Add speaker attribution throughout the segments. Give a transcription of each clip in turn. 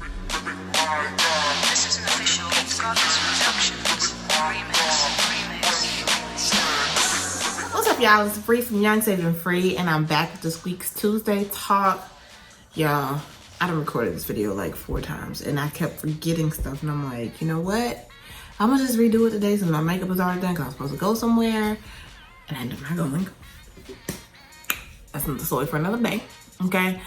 Speaker 1: This is an official Goddess Productions remix.
Speaker 2: What's up, y'all? It's Bree from Young, Saving Free, and I'm back with this week's Tuesday talk. Y'all, I done recorded this video like 4 times, and I kept forgetting stuff, and I'm like, you know what? I'm gonna just redo it today since my makeup is already done because I was supposed to go somewhere, and I ended up not going. That's another story for another day, okay?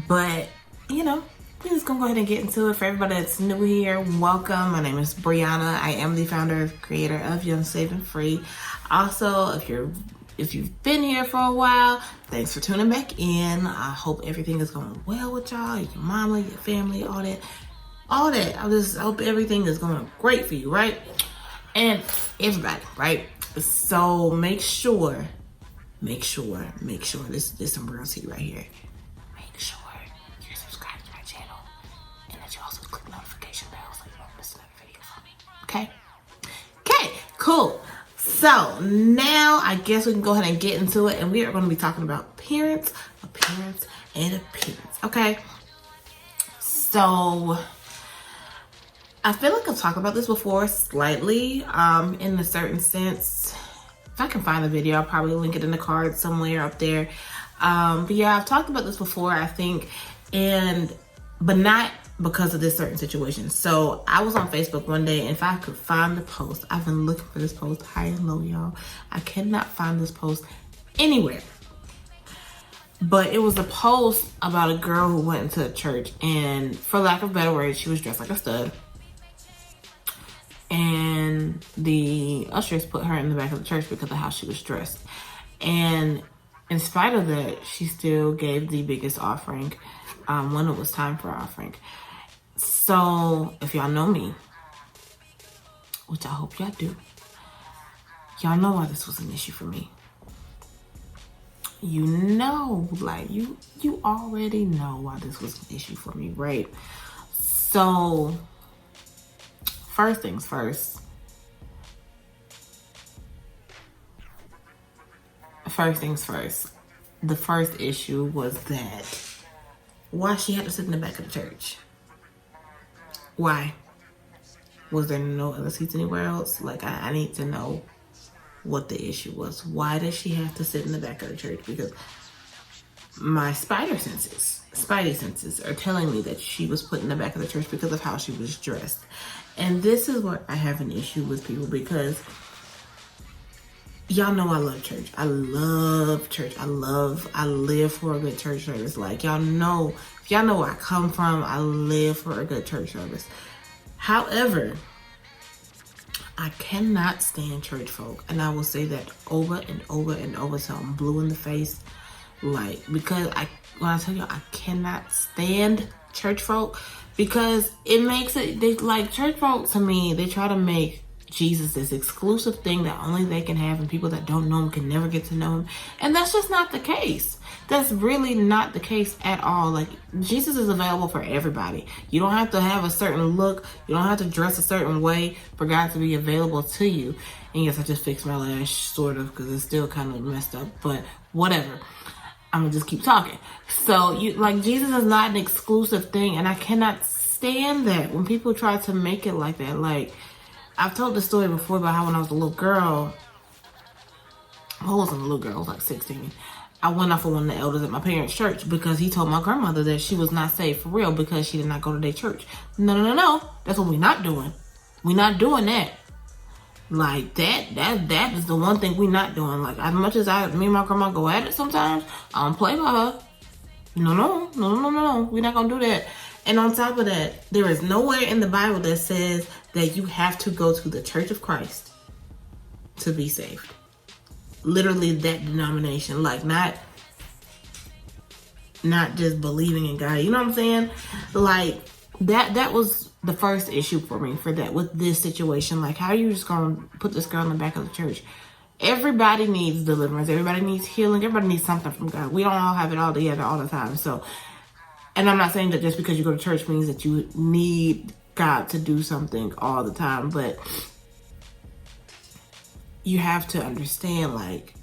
Speaker 2: But, you know, we're just gonna go ahead and get into it. For everybody that's new here, welcome. My name is Brianna. I am the founder and creator of Young, Saving Free. Also, if you've been here for a while, thanks for tuning back in. I hope everything is going well with y'all, your mama, your family, all that. I just hope everything is going great for you, right? And everybody, right? So make sure, this is some real tea right here. Make sure you're subscribed to my channel and that you also click the notification bell so you don't miss another video from me. Okay, cool. So now I guess we can go ahead and get into it, and we are going to be talking about appearance, okay? So I feel like I've talked about this before slightly, in a certain sense. If I can find the video, I'll probably link it in the card somewhere up there. But yeah, I've talked about this before, I think, but not because of this certain situation. So I was on Facebook one day, and if I could find the post, I've been looking for this post high and low, y'all. I cannot find this post anywhere. But it was a post about a girl who went into a church, and for lack of a better word, she was dressed like a stud. And the ushers put her in the back of the church because of how she was dressed. And in spite of that, she still gave the biggest offering when it was time for offering. So if y'all know me, which I hope y'all do, y'all know why this was an issue for me. You know, like you already know why this was an issue for me, right? So first things first. The first issue was that why she had to sit in the back of the church. Why? Was there no other seats anywhere else? Like, I need to know what the issue was. Why does she have to sit in the back of the church? Because my spidey senses are telling me that she was put in the back of the church because of how she was dressed. And this is what I have an issue with, people, because y'all know I love church. I love church. I live for a good church service. Like, y'all know, if y'all know where I come from, I live for a good church service. However, I cannot stand church folk. And I will say that over and over and over till I'm blue in the face. Like, because when I tell you I cannot stand church folk, because it makes it, church folk, to me, they try to make Jesus this exclusive thing that only they can have, and people that don't know him can never get to know him. And that's just not the case. That's really not the case at all. Like, Jesus is available for everybody. You don't have to have a certain look. You don't have to dress a certain way for God to be available to you. And yes, I just fixed my lash, sort of, because it's still kind of messed up, but whatever. I'm gonna just keep talking. So, Jesus is not an exclusive thing, and I cannot stand that when people try to make it like that. Like, I've told this story before about how when I was a little girl, I wasn't a little girl, I was like 16. I went off of one of the elders at my parents' church because he told my grandmother that she was not saved for real because she did not go to their church. No. That's what we're not doing. We're not doing that. Like, that is the one thing we're not doing. Like, as much as me and my grandma go at it sometimes, I don't play by her. No. We're not going to do that. And on top of that, there is nowhere in the Bible that says that you have to go to the Church of Christ to be saved. Literally that denomination. Like, not just believing in God. You know what I'm saying? Like, that was the first issue for me with this situation. Like, how are you just going to put this girl in the back of the church? Everybody needs deliverance. Everybody needs healing. Everybody needs something from God. We don't all have it all together all the time. So, and I'm not saying that just because you go to church means that you need God to do something all the time, but you have to understand, like,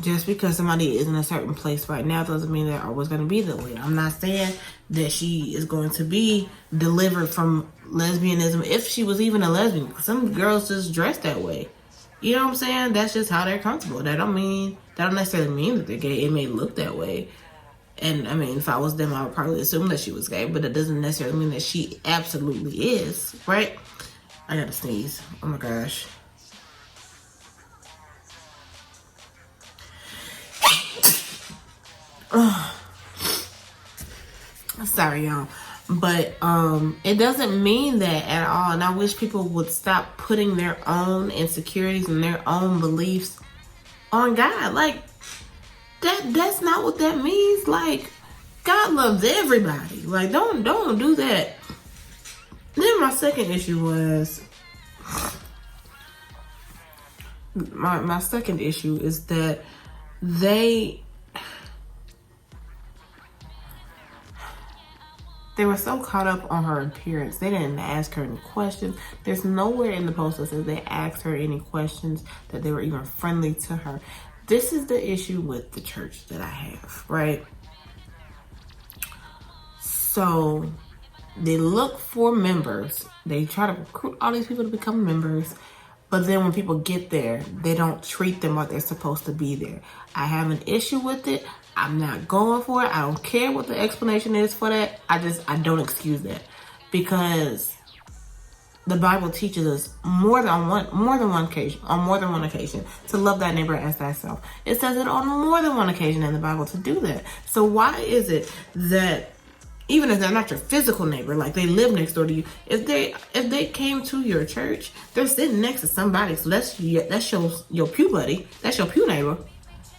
Speaker 2: Just because somebody is in a certain place right now doesn't mean they're always going to be that way. I'm not saying that she is going to be delivered from lesbianism if she was even a lesbian. Some girls just dress that way. You know what I'm saying? That's just how they're comfortable. That don't necessarily mean that they're gay. It may look that way. And I mean, if I was them, I would probably assume that she was gay, but it doesn't necessarily mean that she absolutely is, right? I gotta sneeze. Oh my gosh. Sorry, y'all. But it doesn't mean that at all. And I wish people would stop putting their own insecurities and their own beliefs on God. Like, that's not what that means. Like, God loves everybody. Like, don't do that. Then my second issue was my second issue is that they were so caught up on her appearance. They didn't ask her any questions. There's nowhere in the post that says they asked her any questions, that they were even friendly to her. This is the issue with the church that I have, right? So they look for members. They try to recruit all these people to become members. But then when people get there, they don't treat them like they're supposed to be there. I have an issue with it. I'm not going for it. I don't care what the explanation is for that. I don't excuse that. Because the Bible teaches us on more than one occasion to love thy neighbor as thyself. It says it on more than one occasion in the Bible to do that. So why is it that even if they're not your physical neighbor, like they live next door to you, if they came to your church, they're sitting next to somebody, so that's your pew buddy, that's your pew neighbor.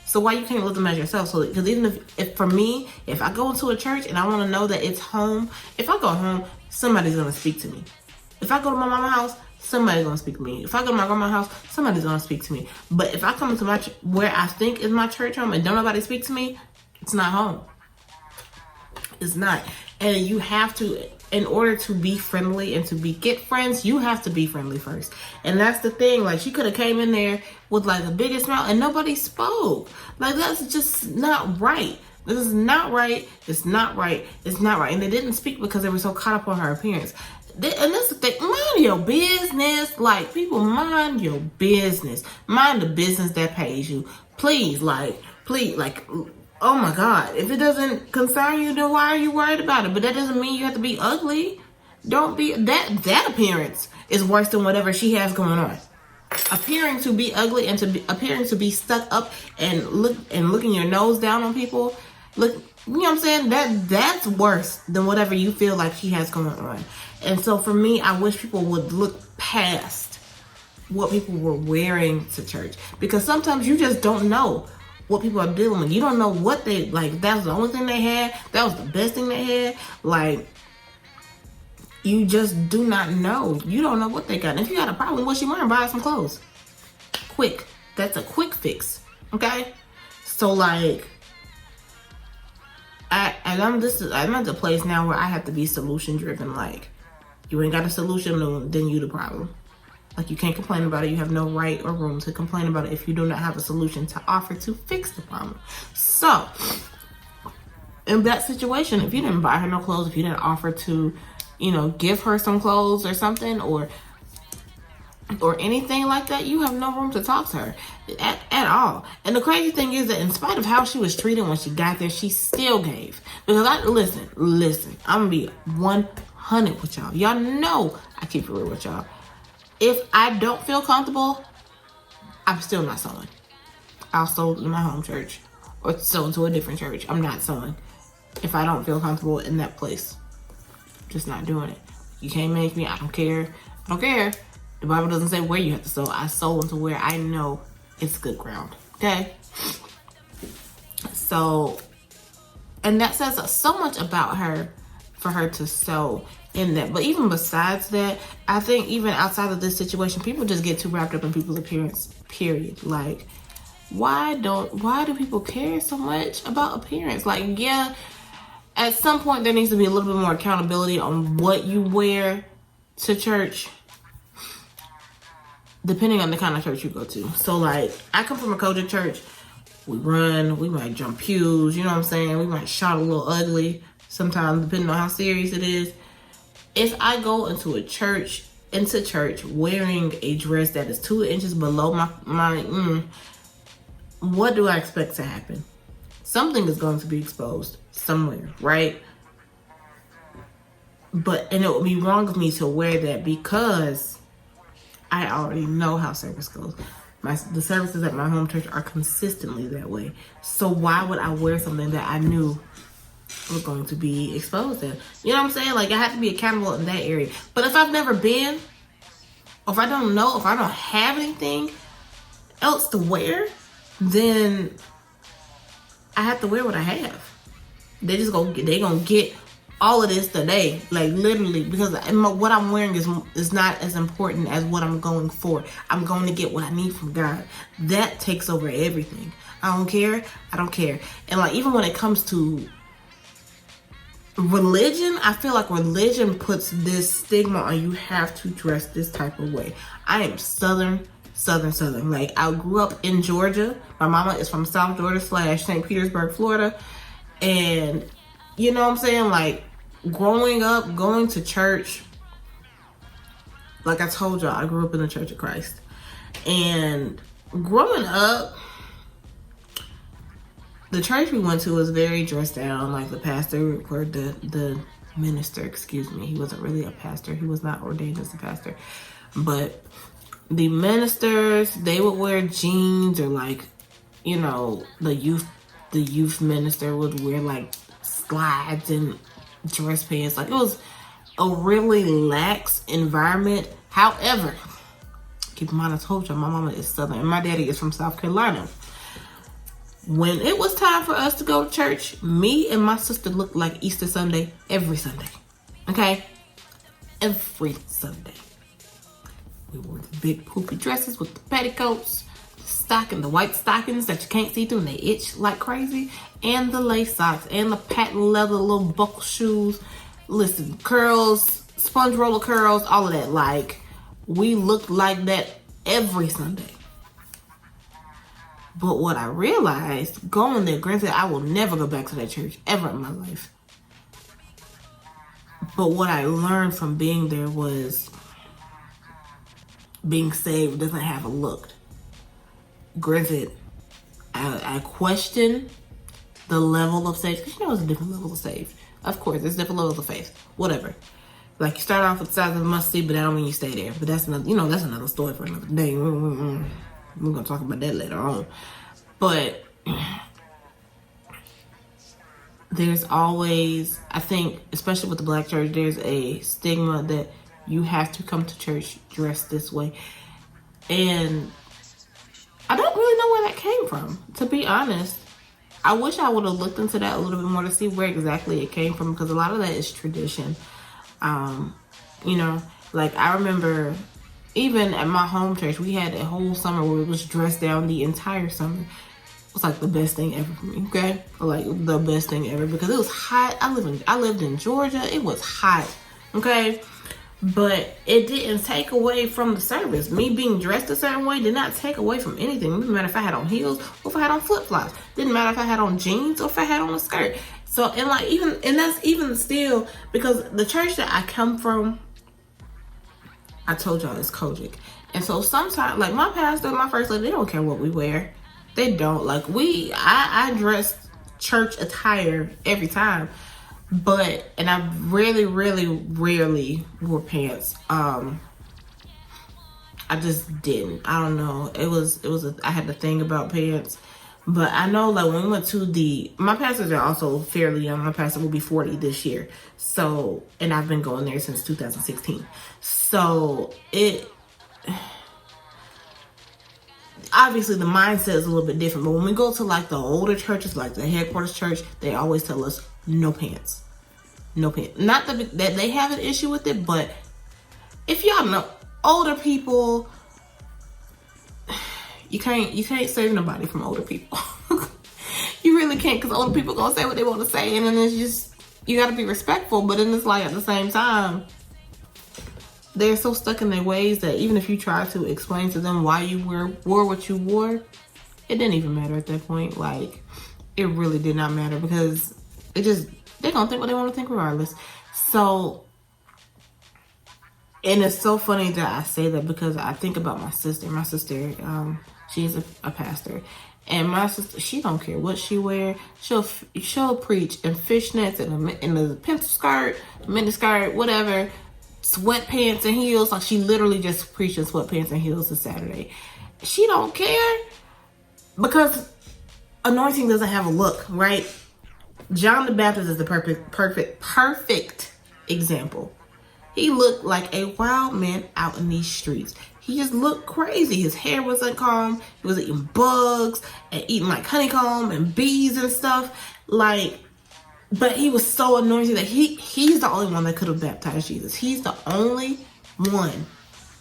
Speaker 2: So why you can't love them as yourself? So because even if for me, if I go into a church and I want to know that it's home, if I go home, somebody's gonna speak to me. If I go to my mama's house, somebody's gonna speak to me. If I go to my grandma's house, somebody's gonna speak to me. But if I come into where I think is my church home and don't nobody speak to me, it's not home. It's not. And you have to, in order to be friendly and to get friends, you have to be friendly first. And that's the thing. Like, she could have came in there with like the biggest smile and nobody spoke. Like, that's just not right. This is not right. It's not right. It's not right. And they didn't speak because they were so caught up on her appearance. And that's the thing. Mind your business. Like, people, mind your business. Mind the business that pays you. Please, like, oh my God, if it doesn't concern you, then why are you worried about it? But that doesn't mean you have to be ugly. Don't be, that appearance is worse than whatever she has going on. Appearing to be ugly and appearing to be stuck up and looking your nose down on people, you know what I'm saying? That's worse than whatever you feel like she has going on. And so for me, I wish people would look past what people were wearing to church, because sometimes you just don't know what people are dealing with. You don't know what they, like, that was the only thing they had. That was the best thing they had. Like, you just do not know. You don't know what they got. And if you got a problem with what she wearing, buy her some clothes. Quick. That's a quick fix. Okay? So, like, I'm at the place now where I have to be solution driven. Like, you ain't got a solution, then you the problem. Like, you can't complain about it. You have no right or room to complain about it if you do not have a solution to offer to fix the problem. So, in that situation, if you didn't buy her no clothes, if you didn't offer to, give her some clothes or something, or anything like that, you have no room to talk to her at all. And the crazy thing is that in spite of how she was treated when she got there, she still gave. Because listen, I'm gonna be 100 with y'all. Y'all know I keep it real with y'all. If I don't feel comfortable, I'm still not sewing. I'll sew in my home church or sew into a different church. I'm not sewing if I don't feel comfortable in that place. Just not doing it. You can't make me. I don't care. The Bible doesn't say where you have to sew. I sew into where I know it's good ground. Okay? So, and that says so much about her for her to sew in that. But even besides that, I think even outside of this situation, people just get too wrapped up in people's appearance, period. Like, why do people care so much about appearance? Like, yeah, at some point there needs to be a little bit more accountability on what you wear to church, depending on the kind of church you go to. So, like, I come from a Kojic church. We run, we might jump pews, you know what I'm saying? We might shout a little ugly sometimes, depending on how serious it is. If I go into church wearing a dress that is 2 inches below my what do I expect to happen? Something is going to be exposed somewhere, right? And it would be wrong of me to wear that because I already know how service goes. The services at my home church are consistently that way. So why would I wear something that I knew was going to be exposed in? You know what I'm saying? Like, I have to be accountable in that area. But if I've never been, or if I don't know, if I don't have anything else to wear, then I have to wear what I have. They gonna get all of this today, like literally, because what I'm wearing is not as important as what I'm going for. I'm going to get what I need from God. That takes over everything. I don't care. And like, even when it comes to religion, I feel like religion puts this stigma on you have to dress this type of way. I am Southern. Like, I grew up in Georgia. My mama is from South Georgia / St. Petersburg, Florida. And you know what I'm saying? Like, growing up, going to church, like I told y'all, I grew up in the Church of Christ. And growing up, the church we went to was very dressed down. Like, the pastor, or the minister, excuse me. He wasn't really a pastor. He was not ordained as a pastor. But the ministers, they would wear jeans, or like, you know, the youth minister would wear like slides and dress pants. Like, it was a really lax environment. However, keep in mind, I told you my mama is Southern and my daddy is from South Carolina. When it was time for us to go to church, me and my sister looked like Easter Sunday every Sunday. Okay? Every Sunday. We wore the big poofy dresses with the petticoats, the white stockings that you can't see through and they itch like crazy, and the lace socks, and the patent leather little buckle shoes. Listen, curls, sponge roller curls, all of that. Like, we looked like that every Sunday. But what I realized, going there, granted, I will never go back to that church ever in my life. But what I learned from being there was being saved doesn't have a look. Granted, I question the level of faith, because you know there's a different level of faith. Of course, there's different levels of faith. Whatever. Like, you start off with the size of a must see, but that don't mean you stay there. But that's another, that's another story for another day. We're gonna talk about that later on. But there's always, I think, especially with the Black church, there's a stigma that you have to come to church dressed this way. And I don't really know where that came from, to be honest. I wish I would have looked into that a little bit more to see where exactly it came from, because a lot of that is tradition. You know, like, I remember even at my home church, we had a whole summer where it was dressed down the entire summer. It was like the best thing ever for me, okay? Like, the best thing ever, because it was hot. I lived in Georgia. It was hot, okay? But it didn't take away from the service. Me being dressed a certain way did not take away from anything. It didn't matter if I had on heels or if I had on flip-flops. Didn't matter if I had on jeans or if I had on a skirt. So, and like, and that's even still, because the church that I come from, I told y'all, it's Kojic. And so sometimes, like, my pastor, my first lady, they don't care what we wear. They don't. Like, I dress church attire every time. But, and I really, really rarely wore pants. I just didn't. I don't know. I had to think about pants. But I know, like, when we went to my pastors are also fairly young. My pastor will be 40 this year. So, and I've been going there since 2016. So, obviously the mindset is a little bit different. But when we go to, like, the older churches, like the headquarters church, they always tell us no pants. No pants. Not that they have an issue with it, but if y'all know, older people, you can't save nobody from older people. You really can't, because older people gonna say what they want to say, and then it's just, you gotta be respectful. But then it's like, at the same time, they're so stuck in their ways that even if you try to explain to them why you wore what you wore, it didn't even matter at that point. Like, it really did not matter because they're gonna think what they want to think regardless. So, and it's so funny that I say that because I think about my sister. My sister, she's a pastor, and my sister, she don't care what she wear. She'll preach in fishnets and in a pencil skirt, mini skirt, whatever, sweatpants and heels. Like, she literally just preached in sweatpants and heels this Saturday. She don't care because anointing doesn't have a look, right? John the Baptist is the perfect example. He looked like a wild man out in these streets. He just looked crazy. His hair wasn't combed. He was eating bugs and eating like honeycomb and bees and stuff. Like, but he was so anointed that he's the only one that could have baptized Jesus. He's the only one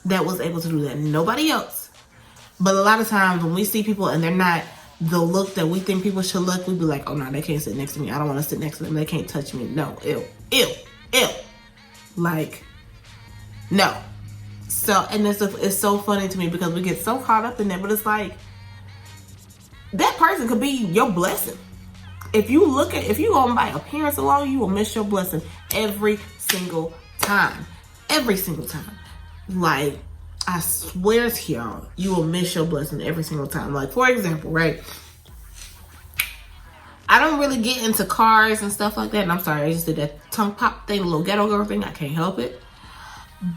Speaker 2: that was able to do that. Nobody else. But a lot of times when we see people and they're not the look that we think people should look, we be like, oh no, they can't sit next to me. I don't want to sit next to them. They can't touch me. No, ew. Like, no. So, and it's so funny to me because we get so caught up in that, but it's like, that person could be your blessing. If you go by appearance alone, you will miss your blessing every single time. Every single time. Like, I swear to y'all, you will miss your blessing every single time. Like, for example, right? I don't really get into cars and stuff like that. And I'm sorry, I just did that tongue pop thing, a little ghetto girl thing. I can't help it.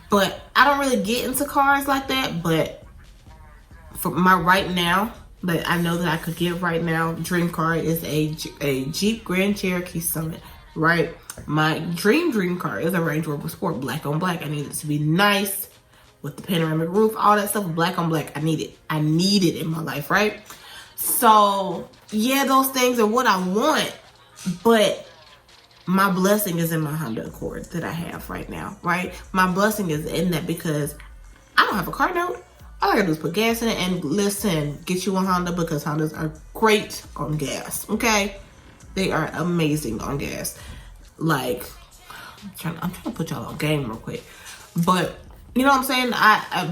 Speaker 2: But I don't really get into cars like that. But for my right now, that I know that I could get right now, dream car is a Jeep Grand Cherokee Summit, right? My dream car is a Range Rover Sport, black on black. I need it to be nice with the panoramic roof, all that stuff, black on black. I need it in my life, right? So yeah, those things are what I want, but my blessing is in my Honda Accord that I have right now, right? My blessing is in that because I don't have a car note. All I gotta do is put gas in it and listen, get you a Honda because Hondas are great on gas, okay? They are amazing on gas. Like, I'm trying to put y'all on game real quick. But, you know what I'm saying?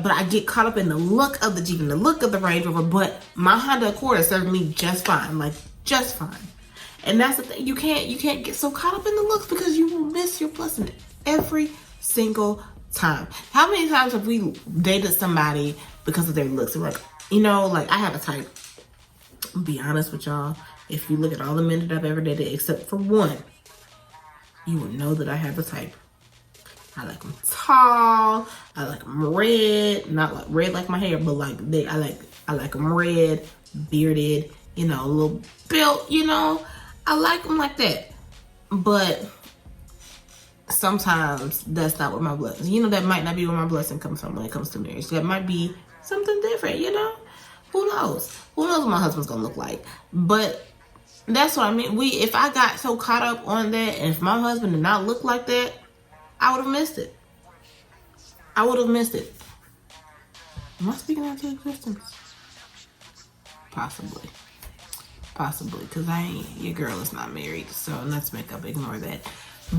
Speaker 2: But I get caught up in the look of the Jeep and the look of the Range Rover, but my Honda Accord is serving me just fine, like, just fine. And that's the thing, you can't get so caught up in the looks because you will miss your blessing every single time. How many times have we dated somebody because of their looks? Like, you know, like, I have a type. I'll be honest with y'all. If you look at all the men that I've ever dated, except for one, you will know that I have a type. I like them tall. I like them red. Not like red like my hair, but like I like them red, bearded, you know, a little built, you know. I like them like that. But sometimes that's not what my blessing, you know, that might not be where my blessing comes from when it comes to marriage. That might be something different, you know? Who knows? Who knows what my husband's gonna look like? But that's what I mean. If I got so caught up on that, and if my husband did not look like that, I would have missed it. I would have missed it. Am I speaking out to existence? Possibly. Because your girl is not married, so let's make up, ignore that.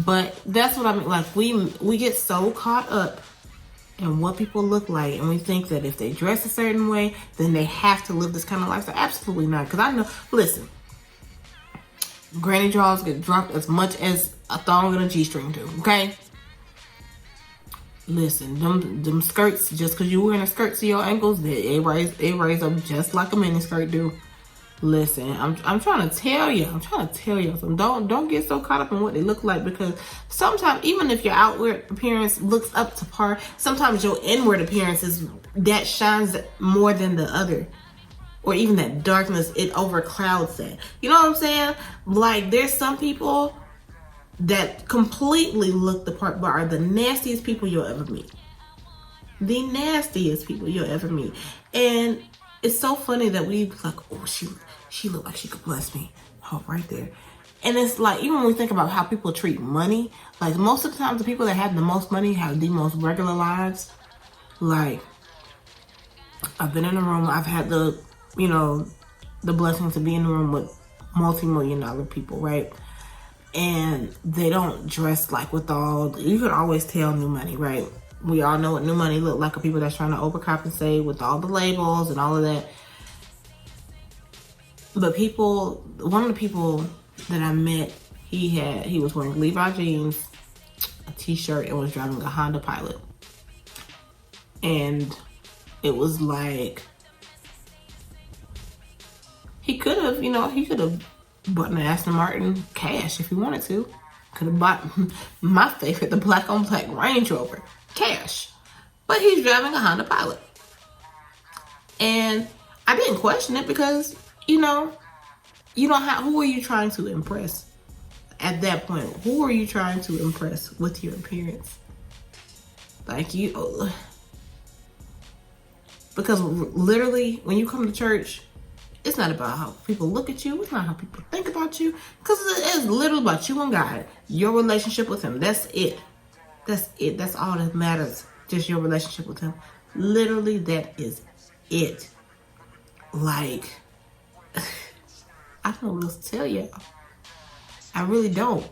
Speaker 2: But that's what I mean. Like, we get so caught up in what people look like, and we think that if they dress a certain way, then they have to live this kind of lifestyle. Absolutely not. Because I know, listen, granny drawers get dropped as much as a thong and a G-string do, okay? Listen, them skirts, just because you're wearing a skirt to your ankles, they raise up just like a mini skirt do. Listen, I'm trying to tell you. So don't get so caught up in what they look like, because sometimes, even if your outward appearance looks up to par, sometimes your inward appearance is that shines more than the other, or even that darkness, it overclouds that. You know what I'm saying? Like, there's some people that completely look the part, but are the nastiest people you'll ever meet. The nastiest people you'll ever meet. And it's so funny that we like, oh, she looked like she could bless me. Oh, right there. And it's like, even when we think about how people treat money, like, most of the time the people that have the most money have the most regular lives. Like, I've been in a room, I've had the blessing to be in the room with multi-million-dollar people, right? And they don't dress like with all, you can always tell new money, right? We all know what new money look like, people that's trying to overcompensate with all the labels and all of that. But one of the people that I met, he was wearing Levi jeans, a t-shirt, and was driving a Honda Pilot. And it was like, he could have bought an Aston Martin cash if he wanted to. Could have bought my favorite, the black on black Range Rover, cash. But he's driving a Honda Pilot. And I didn't question it because, you don't have, who are you trying to impress at that point? Who are you trying to impress with your appearance? Because literally, when you come to church, it's not about how people look at you. It's not how people think about you. Because it's literally about you and God. Your relationship with Him. That's it. That's it. That's all that matters. Just your relationship with Him. Literally, that is it. Like, I don't know what else to tell y'all. I really don't.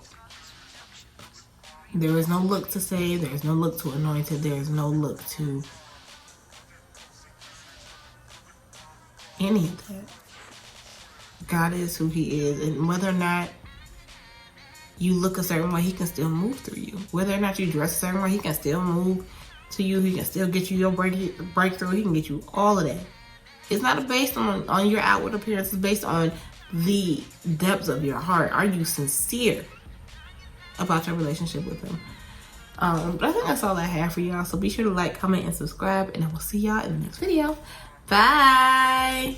Speaker 2: There is no look to say. There is no look to anointed. There is no look to any of that. God is who He is, and whether or not you look a certain way, He can still move through you. Whether or not you dress a certain way, He can still move to you. He can still get you your breakthrough. He can get you all of that. It's not based on your outward appearance. It's based on the depths of your heart. Are you sincere about your relationship with Him? But I think that's all I have for y'all. So be sure to like, comment, and subscribe, and I will see y'all in the next video. Bye.